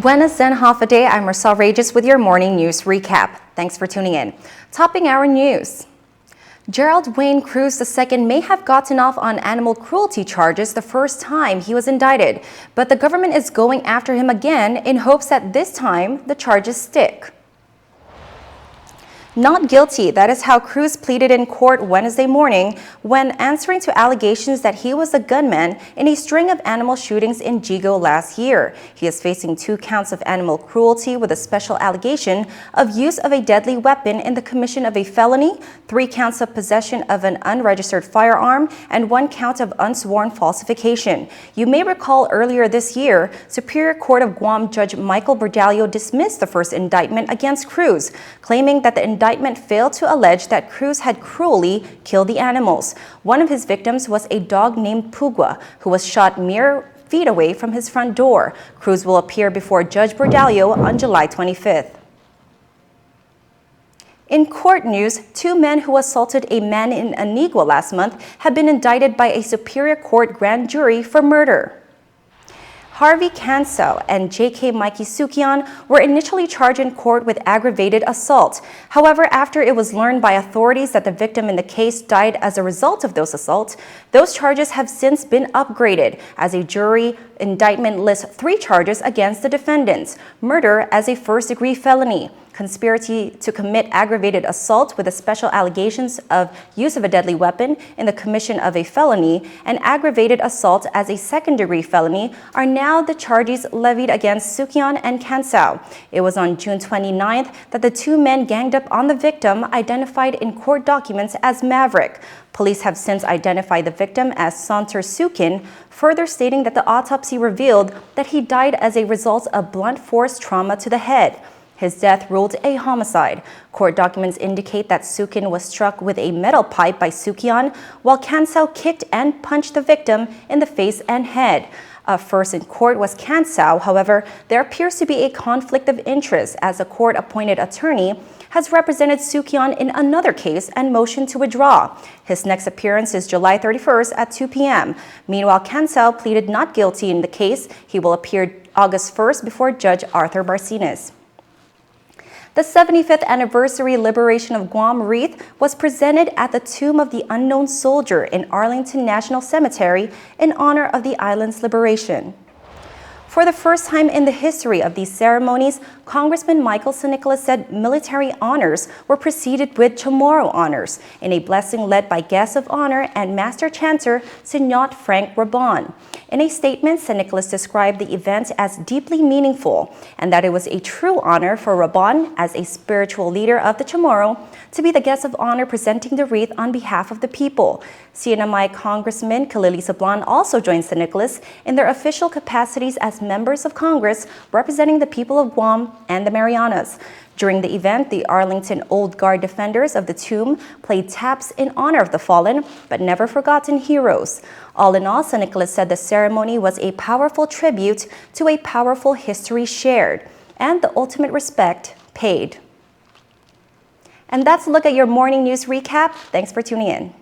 Buenas and half a day. I'm Roselle Reyes with your morning news recap. Thanks for tuning in. Topping our news. Gerald Wayne Cruz II may have gotten off on animal cruelty charges the first time he was indicted, but the government is going after him again in hopes that this time the charges stick. Not guilty, that is how Cruz pleaded in court Wednesday morning when answering to allegations that he was the gunman in a string of animal shootings in Jigo last year. He is facing 2 counts of animal cruelty with a special allegation of use of a deadly weapon in the commission of a felony, 3 counts of possession of an unregistered firearm, and 1 count of unsworn falsification. You may recall earlier this year, Superior Court of Guam Judge Michael Bordallo dismissed the first indictment against Cruz, claiming that the indictment failed to allege that Cruz had cruelly killed the animals. One of his victims was a dog named Pugua, who was shot mere feet away from his front door. Cruz will appear before Judge Bordallo on July 25th. In court news, 2 men who assaulted a man in Anigua last month have been indicted by a Superior Court grand jury for murder. Harvey Cansao and J.K. Mikey Sukian were initially charged in court with aggravated assault. However, after it was learned by authorities that the victim in the case died as a result of those assaults, those charges have since been upgraded as a jury indictment lists 3 charges against the defendants: murder as a first-degree felony, conspiracy to commit aggravated assault with the special allegations of use of a deadly weapon in the commission of a felony, and aggravated assault as a second-degree felony are now the charges levied against Sukian and Cansao. It was on June 29th that the 2 men ganged up on the victim, identified in court documents as Maverick. Police have since identified the victim as Saunter Sukin, further stating that the autopsy revealed that he died as a result of blunt force trauma to the head. His death ruled a homicide. Court documents indicate that Sukin was struck with a metal pipe by Sukian, while Cansao kicked and punched the victim in the face and head. First in court was Cansao. However, there appears to be a conflict of interest as a court-appointed attorney has represented Sukian in another case and motioned to withdraw. His next appearance is July 31st at 2 p.m. Meanwhile, Cansao pleaded not guilty in the case. He will appear August 1st before Judge Arthur Barcinas. The 75th anniversary liberation of Guam wreath was presented at the Tomb of the Unknown Soldier in Arlington National Cemetery in honor of the island's liberation. For the first time in the history of these ceremonies, Congressman Michael San Nicolas said military honors were preceded with Chamorro honors in a blessing led by guests of honor and Master Chanter Señor Frank Rabon. In a statement, San Nicolas described the event as deeply meaningful and that it was a true honor for Rabon, as a spiritual leader of the Chamorro, to be the guest of honor presenting the wreath on behalf of the people. CNMI Congressman Kalili Sablan also joined San Nicolas in their official capacities as members of Congress representing the people of Guam and the Marianas. During the event, the Arlington Old Guard defenders of the tomb played taps in honor of the fallen but never forgotten heroes. All in all, San Nicolas said the ceremony was a powerful tribute to a powerful history shared and the ultimate respect paid. And that's a look at your morning news recap. Thanks for tuning in.